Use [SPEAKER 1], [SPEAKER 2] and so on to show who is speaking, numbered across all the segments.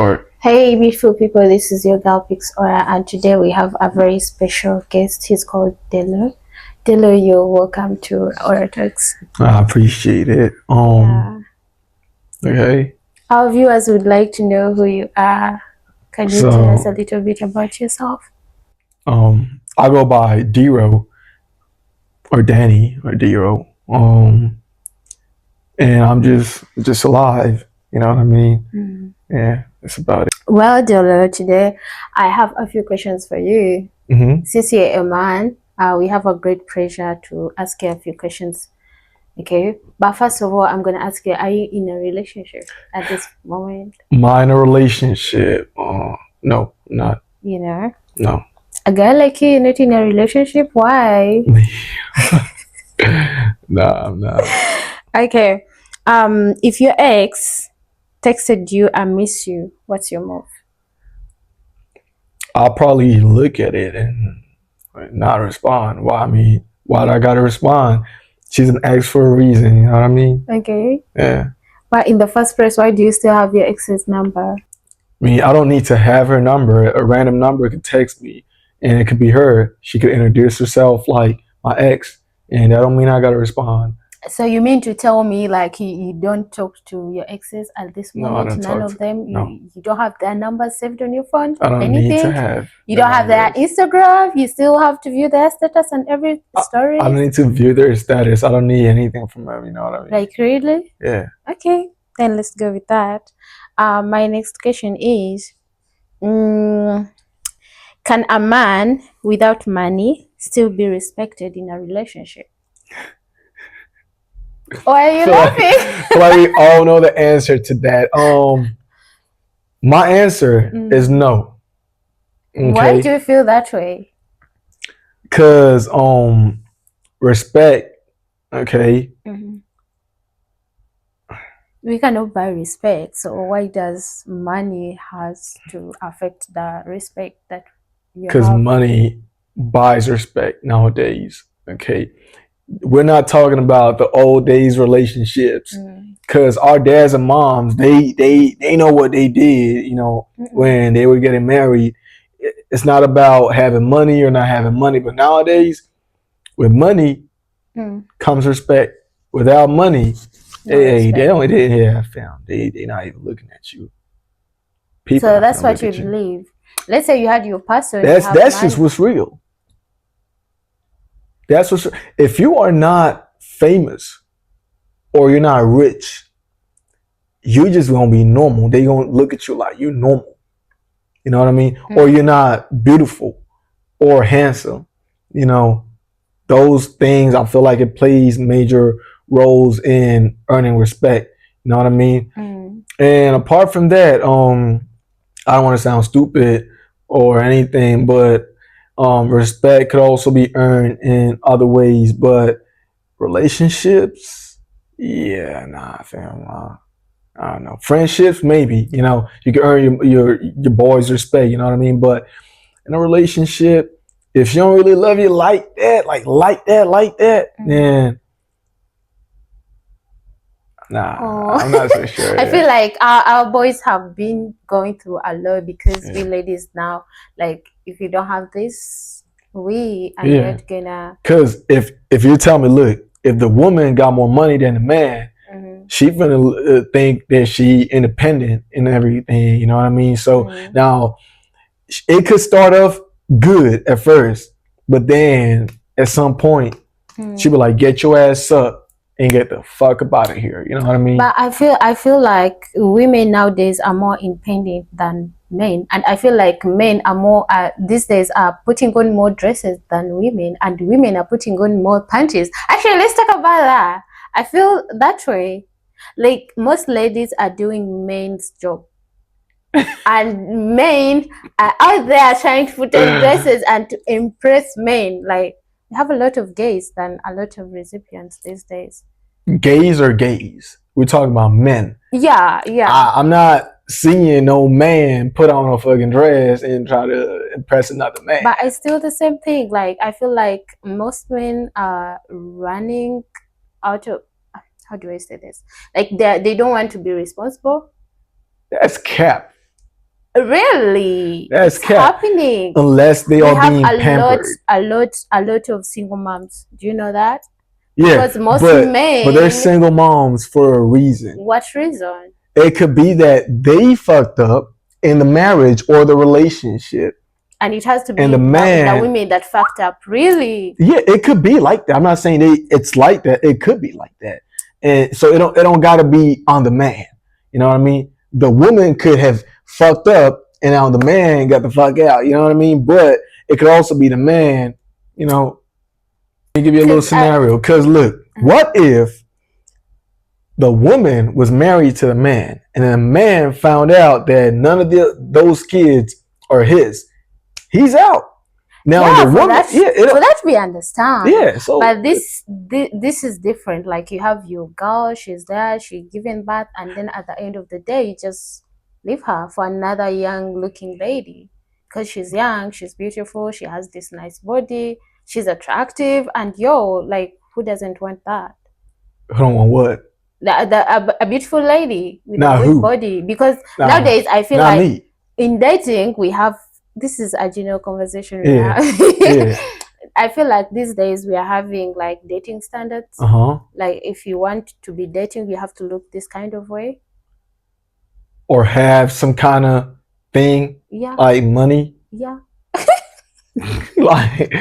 [SPEAKER 1] Or
[SPEAKER 2] Hey, beautiful people, this is your girl Pix.Aura, and today we have a very special guest. He's called Dero. Dero, you're welcome to Aura Talks.
[SPEAKER 1] I appreciate it.
[SPEAKER 2] Yeah.
[SPEAKER 1] Okay.
[SPEAKER 2] Our viewers would like to know who you are. Can you tell us a little bit about yourself?
[SPEAKER 1] I go by Dero or Danny or Dero. And I'm just alive. You know what I mean?
[SPEAKER 2] Mm.
[SPEAKER 1] Yeah, that's about it.
[SPEAKER 2] Well, Dero, today I have a few questions for you. Since you're a man, we have a great pleasure to ask you a few questions. Okay, but first of all, I'm gonna ask you: are you in a relationship at this moment?
[SPEAKER 1] Mine a relationship. No, not
[SPEAKER 2] You know,
[SPEAKER 1] no.
[SPEAKER 2] a guy like you not in a relationship. Why?
[SPEAKER 1] Nah, I'm not.
[SPEAKER 2] Okay. If your ex texted you, "I miss you," what's your move?
[SPEAKER 1] I'll probably look at it and not respond. Why? I mean, why do I gotta respond? She's an ex for a reason. You know what I mean?
[SPEAKER 2] Okay.
[SPEAKER 1] Yeah.
[SPEAKER 2] But in the first place, why do you still have your ex's number?
[SPEAKER 1] I mean, I don't need to have her number. A random number could text me, and it could be her. She could introduce herself like my ex, and that don't mean I gotta respond.
[SPEAKER 2] So you mean to tell me like you don't talk to your exes at this
[SPEAKER 1] No, I
[SPEAKER 2] moment?
[SPEAKER 1] don't
[SPEAKER 2] None
[SPEAKER 1] talk
[SPEAKER 2] of
[SPEAKER 1] to.
[SPEAKER 2] them.
[SPEAKER 1] No,
[SPEAKER 2] You don't have their numbers saved on your phone?
[SPEAKER 1] I don't need to
[SPEAKER 2] Anything?
[SPEAKER 1] have.
[SPEAKER 2] You
[SPEAKER 1] The
[SPEAKER 2] don't have their
[SPEAKER 1] numbers.
[SPEAKER 2] Instagram? You still have to view their status and every
[SPEAKER 1] I don't
[SPEAKER 2] stories?
[SPEAKER 1] need to view their status. I don't need anything from them. You know what I mean?
[SPEAKER 2] Like really?
[SPEAKER 1] Yeah.
[SPEAKER 2] Okay, then let's go with that. My next question is, mm, can a man without money still be respected in a relationship? Why are you laughing?
[SPEAKER 1] Like we all know the answer to that. My answer is no.
[SPEAKER 2] Why
[SPEAKER 1] Okay,
[SPEAKER 2] do you feel that way?
[SPEAKER 1] because respect. Okay,
[SPEAKER 2] We cannot buy respect, so why does money has to affect the respect that you
[SPEAKER 1] because
[SPEAKER 2] have?
[SPEAKER 1] money buys respect nowadays. Okay, we're not talking about the old days relationships because our dads and moms they know what they did. You know, when they were getting married, it's not about having money or not having money, but nowadays with money comes respect. Without money, they don't. I found they not even looking at you. People
[SPEAKER 2] So
[SPEAKER 1] not
[SPEAKER 2] that's
[SPEAKER 1] gonna
[SPEAKER 2] what
[SPEAKER 1] look
[SPEAKER 2] you
[SPEAKER 1] at you.
[SPEAKER 2] believe. Let's say you had your person, you
[SPEAKER 1] That's
[SPEAKER 2] have
[SPEAKER 1] that's just
[SPEAKER 2] money.
[SPEAKER 1] what's real. That's what's. If you are not famous or you're not rich, you just gonna be normal. They gonna look at you like you normal. You know what I mean? Or you're not beautiful or handsome. You know, those things I feel like it plays major roles in earning respect. You know what I mean? And apart from that, I don't want to sound stupid or anything, but respect could also be earned in other ways. But relationships, yeah, nah, fam. I don't know. Friendships, maybe. You know, you can earn your boys' respect. You know what I mean? But in a relationship, if she don't really love you like that, then nah, I'm not so sure.
[SPEAKER 2] I feel like our boys have been going through a lot because we ladies now, like, if you don't have this, we are not gonna.
[SPEAKER 1] Because if you tell me, look, if the woman got more money than the man, she gonna think that she independent and everything. You know what I mean? So now it could start off good at first, but then at some point she be like, "Get your ass up and get the fuck up out of here." You know what I mean?
[SPEAKER 2] But I feel like women nowadays are more independent than men, and I feel like men are more these days are putting on more dresses than women, and women are putting on more panties. Actually, let's talk about that. I feel that way. Like most ladies are doing men's job, and men are out there trying to put on dresses and to impress men. Like we have a lot of gays than a lot of recipients these days.
[SPEAKER 1] Gays are gays. We're talking about men.
[SPEAKER 2] Yeah.
[SPEAKER 1] I'm not seeing no man put on a fucking dress and try to impress another man.
[SPEAKER 2] But it's still the same thing. Like I feel like most men are running out of, how do I say this? Like they don't want to be responsible.
[SPEAKER 1] That's cap.
[SPEAKER 2] Really,
[SPEAKER 1] That's
[SPEAKER 2] it's
[SPEAKER 1] cap.
[SPEAKER 2] happening.
[SPEAKER 1] Unless they
[SPEAKER 2] We
[SPEAKER 1] are
[SPEAKER 2] have
[SPEAKER 1] being pampered.
[SPEAKER 2] a lot of single moms. Do you know that?
[SPEAKER 1] Yeah,
[SPEAKER 2] Because most
[SPEAKER 1] but they're
[SPEAKER 2] men,
[SPEAKER 1] single moms for a reason.
[SPEAKER 2] what reason?
[SPEAKER 1] It could be that they fucked up in the marriage or the relationship,
[SPEAKER 2] And it has to
[SPEAKER 1] and
[SPEAKER 2] be
[SPEAKER 1] the
[SPEAKER 2] the
[SPEAKER 1] man.
[SPEAKER 2] women that fucked up. Really?
[SPEAKER 1] Yeah, it could be like that. I'm not saying it's like that. It could be like that, and so it don't got to be on the man. You know what I mean? The woman could have fucked up, and now the man got the fuck out. You know what I mean? But it could also be the man. You know, let me give you a little
[SPEAKER 2] Because
[SPEAKER 1] scenario. Because look, what if the woman was married to the man, and the man found out that none of those kids are his? He's out. Now the
[SPEAKER 2] yeah,
[SPEAKER 1] woman,
[SPEAKER 2] for that we understand.
[SPEAKER 1] yeah. So,
[SPEAKER 2] But this is different. Like you have your girl, she's there, she's giving birth, and then at the end of the day, you just leave her for another young looking lady because she's young, she's beautiful, she has this nice body, she's attractive, and like who doesn't want that?
[SPEAKER 1] hold on, what?
[SPEAKER 2] A beautiful lady with a
[SPEAKER 1] Not
[SPEAKER 2] good
[SPEAKER 1] who?
[SPEAKER 2] body, because
[SPEAKER 1] Nah,
[SPEAKER 2] nowadays I feel
[SPEAKER 1] not
[SPEAKER 2] like
[SPEAKER 1] me.
[SPEAKER 2] in dating we have, this is a general conversation we
[SPEAKER 1] Yeah,
[SPEAKER 2] have.
[SPEAKER 1] yeah.
[SPEAKER 2] I feel like these days we are having like dating standards. Like if you want to be dating, you have to look this kind of way.
[SPEAKER 1] Or have some kind of thing
[SPEAKER 2] Yeah,
[SPEAKER 1] like money.
[SPEAKER 2] yeah.
[SPEAKER 1] Like,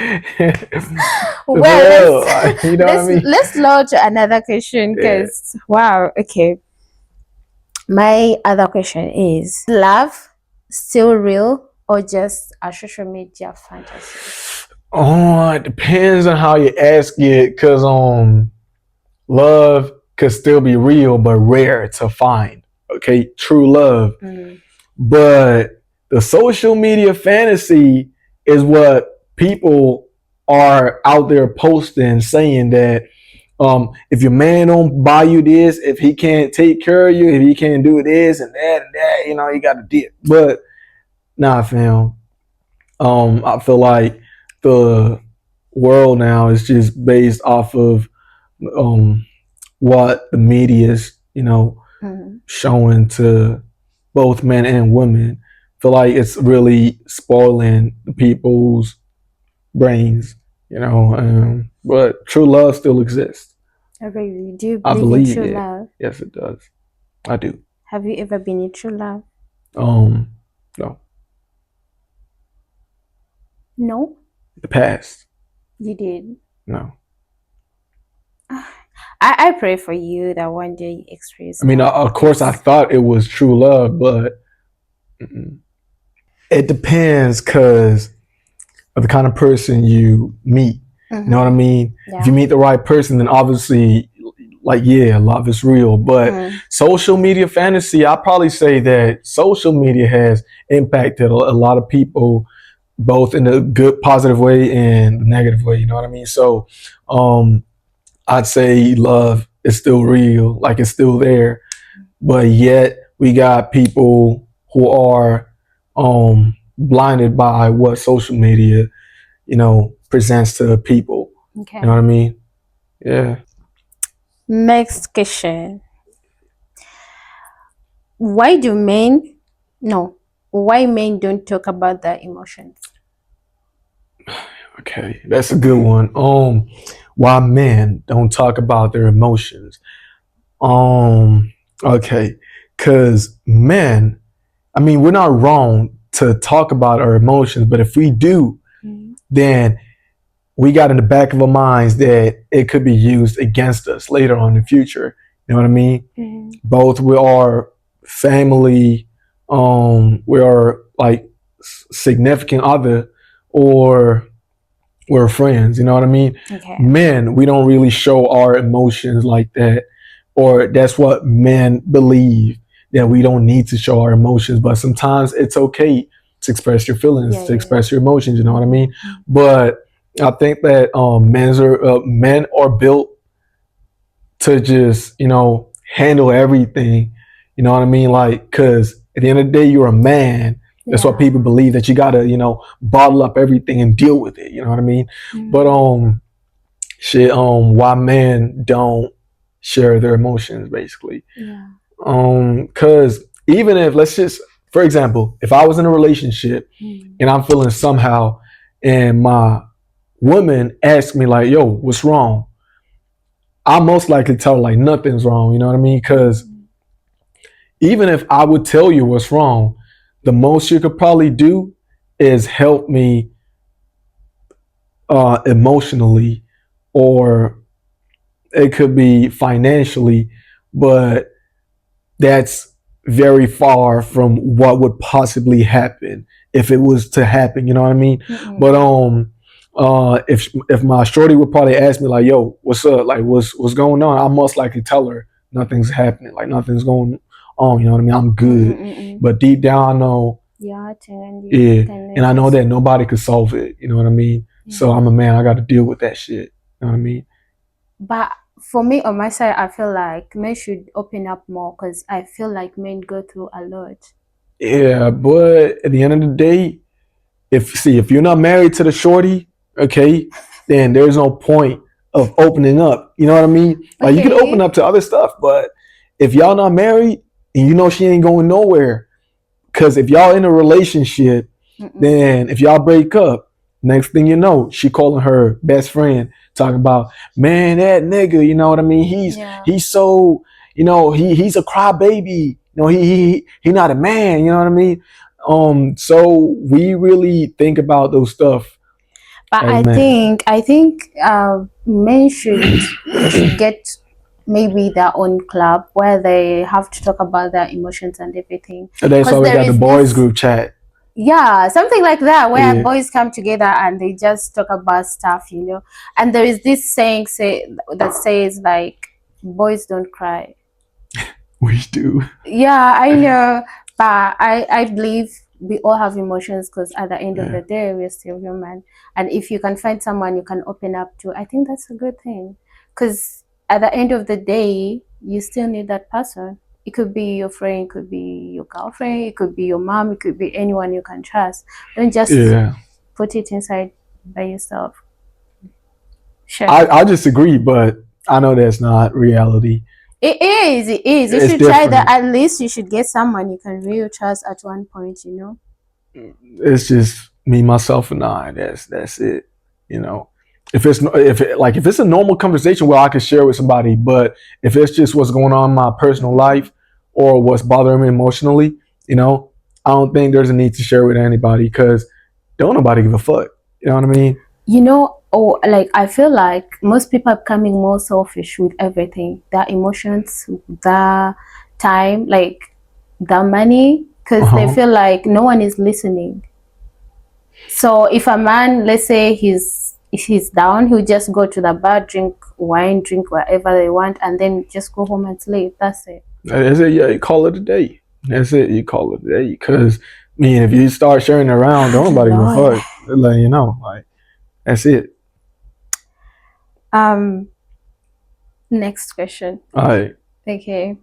[SPEAKER 2] Well,
[SPEAKER 1] like, you know what I mean?
[SPEAKER 2] let's launch another question
[SPEAKER 1] Yeah.
[SPEAKER 2] because wow. Okay, my other question is: love still real or just a social media fantasy?
[SPEAKER 1] Oh, it depends on how you ask it, cause love could still be real but rare to find. Okay, true love. But the social media fantasy is what people are out there posting, saying that if your man don't buy you this, if he can't take care of you, if he can't do this and that, you got to dip. But nah, fam. I feel like the world now is just based off of um, what the media is, showing to both men and women. I feel like it's really spoiling people's brains. But true love still exists.
[SPEAKER 2] Really, do you
[SPEAKER 1] I
[SPEAKER 2] believe in
[SPEAKER 1] believe
[SPEAKER 2] true
[SPEAKER 1] it.
[SPEAKER 2] love?
[SPEAKER 1] Yes, it does. I do.
[SPEAKER 2] Have you ever been in true love?
[SPEAKER 1] No,
[SPEAKER 2] No,
[SPEAKER 1] the past.
[SPEAKER 2] you did.
[SPEAKER 1] No.
[SPEAKER 2] I pray for you that one day you experience
[SPEAKER 1] I mean,
[SPEAKER 2] that.
[SPEAKER 1] of course, I thought it was true love, but it depends because of the kind of person you meet. You know what I mean?
[SPEAKER 2] Yeah.
[SPEAKER 1] If you meet the right person, then obviously, like, yeah, love is real. But social media fantasy, I'd probably say that social media has impacted a lot of people, both in a good, positive way and the negative way. You know what I mean? So, I'd say love is still real, like it's still there, but yet we got people who are blinded by what social media, presents to people.
[SPEAKER 2] Okay.
[SPEAKER 1] You know what I mean? Yeah.
[SPEAKER 2] Next question. Why do men no why men don't talk about their emotions?
[SPEAKER 1] Okay, that's a good one. Why men don't talk about their emotions? Um, okay, because men, I mean, we're not wrong to talk about our emotions, but if we do, then we got in the back of our minds that it could be used against us later on in the future. You know what I mean? Both we are family, we are like significant other, or we're friends. You know what I mean?
[SPEAKER 2] Okay.
[SPEAKER 1] Men, we don't really show our emotions like that, or that's what men believe, that we don't need to show our emotions. But sometimes it's okay to express your feelings, to express your emotions. You know what I mean? But I think that men are built to just handle everything. You know what I mean? Like, because at the end of the day, you're a man. That's what people believe, that you gotta bottle up everything and deal with it. You know what I mean? But why men don't share their emotions, basically? Because even if, let's just For example, if I was in a relationship and I'm feeling somehow, and my woman asks me like, "Yo, what's wrong?" I most likely tell her like nothing's wrong. You know what I mean? Because even if I would tell you what's wrong, the most you could probably do is help me emotionally, or it could be financially, but that's very far from what would possibly happen if it was to happen. You know what I mean? But if my shorty would probably ask me like, "Yo, what's up? Like, what's going on?" I most likely tell her nothing's happening, like nothing's going on. You know what I mean? I'm good, but deep down I know,
[SPEAKER 2] Yeah, and
[SPEAKER 1] yeah,
[SPEAKER 2] you can
[SPEAKER 1] and I know
[SPEAKER 2] just
[SPEAKER 1] that nobody could solve it. You know what I mean? So I'm a man. I got to deal with that shit. You know what I mean?
[SPEAKER 2] But for me, on my side, I feel like men should open up more because I feel like men go through a lot.
[SPEAKER 1] Yeah, but at the end of the day, if you're not married to the shorty, okay, then there's no point of opening up. You know what I mean? Like you can open
[SPEAKER 2] Okay.
[SPEAKER 1] up to other stuff, but if y'all not married and you know she ain't going nowhere, because if y'all in a relationship, then if y'all break up, next thing you know, she calling her best friend, talking about, man, that nigga, you know what I mean?
[SPEAKER 2] Yeah.
[SPEAKER 1] He's so, he's a crybaby. He not a man, you know what I mean? So we really think about those stuff
[SPEAKER 2] But
[SPEAKER 1] as
[SPEAKER 2] I
[SPEAKER 1] men.
[SPEAKER 2] think I think men should get maybe their own club where they have to talk about their emotions and everything.
[SPEAKER 1] And that's why
[SPEAKER 2] Because
[SPEAKER 1] we
[SPEAKER 2] there
[SPEAKER 1] got the
[SPEAKER 2] is
[SPEAKER 1] boys
[SPEAKER 2] this,
[SPEAKER 1] group chat.
[SPEAKER 2] yeah, something like that where
[SPEAKER 1] Yeah,
[SPEAKER 2] boys come together and they just talk about stuff, And there is this saying that says like boys don't cry.
[SPEAKER 1] we do.
[SPEAKER 2] Yeah, I know, but I believe we all have emotions because at the end of
[SPEAKER 1] Yeah.
[SPEAKER 2] the day, we're still human. And if you can find someone you can open up to, I think that's a good thing. Because at the end of the day, you still need that person. It could be your friend, it could be your girlfriend, it could be your mom, it could be anyone you can trust. Don't just
[SPEAKER 1] Yeah.
[SPEAKER 2] put it inside by yourself. Sure.
[SPEAKER 1] I disagree, but I know that's not reality.
[SPEAKER 2] It is, it is. You
[SPEAKER 1] It's
[SPEAKER 2] should try that.
[SPEAKER 1] different.
[SPEAKER 2] At least you should get someone you can really trust at one point.
[SPEAKER 1] It's just me, myself, and I. That's it. You know, if it's a normal conversation where I can share with somebody, but if it's just what's going on in my personal life or what's bothering me emotionally, I don't think there's a need to share with anybody because don't nobody give a fuck. You know what I mean?
[SPEAKER 2] Like I feel like most people are becoming more selfish with everything, their emotions, their time, like their money,
[SPEAKER 1] Uh
[SPEAKER 2] because they
[SPEAKER 1] huh.
[SPEAKER 2] feel like no one is listening. So if a man, let's say he's down, he'll just go to the bar, drink wine, drink whatever they want, and then just go home and sleep. That's it.
[SPEAKER 1] That's it. Yeah, you call it a day. That's it. You call it a day because if you start sharing around, don't nobody give a
[SPEAKER 2] Lord.
[SPEAKER 1] fuck. Let you know, like that's it.
[SPEAKER 2] Next question.
[SPEAKER 1] All right.
[SPEAKER 2] Okay.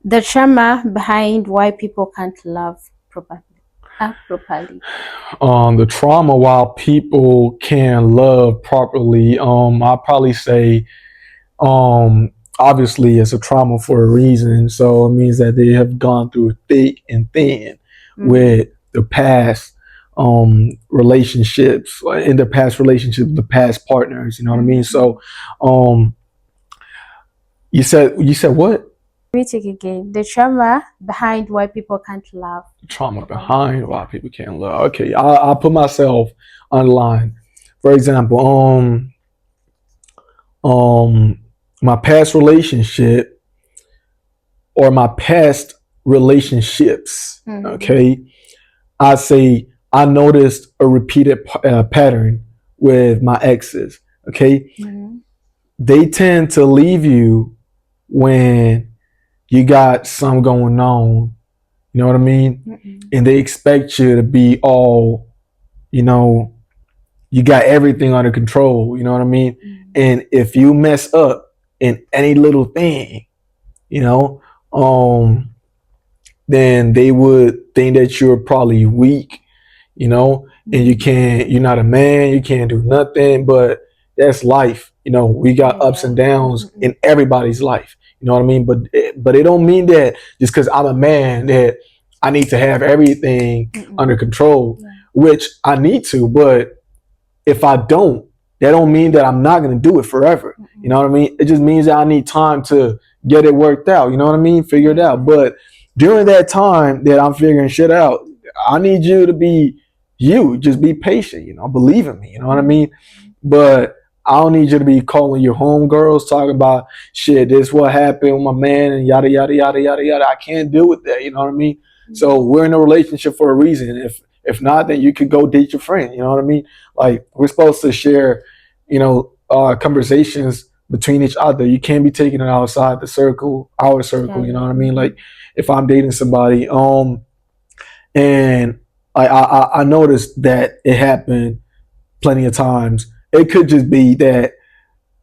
[SPEAKER 2] The trauma behind why people can't love properly.
[SPEAKER 1] The trauma while people can love properly. I'll probably say, obviously it's a trauma for a reason. So it means that they have gone through thick and thin with the past relationships, in the past relationships, the past partners. You know what I mean? So, you said what?
[SPEAKER 2] Read it again. The trauma behind why people can't love
[SPEAKER 1] Trauma
[SPEAKER 2] properly.
[SPEAKER 1] behind why people can't love. Okay, I'll put myself on the line. For example, my past relationship or my past relationships. Okay, I say I noticed a repeated pattern with my exes. Okay, they tend to leave you when you got some going on. You know what I mean? And they expect you to be all, you know, you got everything under control. You know what I mean? And if you mess up in any little thing, you know, then they would think that you're probably weak, and you're not a man, you can't do nothing. But that's life. We got ups and downs in everybody's life. You know what I mean? But it don't mean that just because I'm a man that I need to have everything under control, which I need to. But if I don't, that don't mean that I'm not going to do it forever. You know what I mean? It just means that I need time to get it worked out. You know what I mean? Figure it out. But during that time that I'm figuring shit out, I need you to be you. Just be patient. Believe in me. You know what I mean? But I don't need you to be calling your homegirls talking about shit. This what happened with my man and yada yada yada yada yada. I can't deal with that. You know what I mean? So we're in a relationship for a reason. If not, then you could go date your friend. You know what I mean? Like, we're supposed to share, conversations between each other. You can't be taking it outside the circle, our circle. You know what I mean? Like, if I'm dating somebody, and I noticed that it happened plenty of times. It could just be that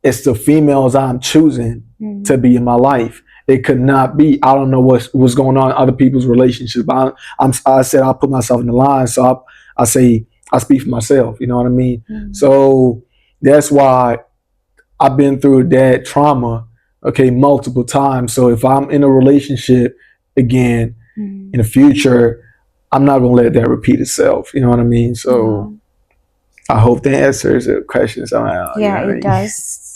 [SPEAKER 1] it's the females I'm choosing to be in my life. It could not be. I don't know what's going on in other people's relationships. But I said I'll put myself in the line, so I say I speak for myself. You know what I mean? So that's why I've been through that trauma, multiple times. So if I'm in a relationship again in the future, I'm not gonna let that repeat itself. You know what I mean? So I hope that answers the question somehow.
[SPEAKER 2] Yeah, it does.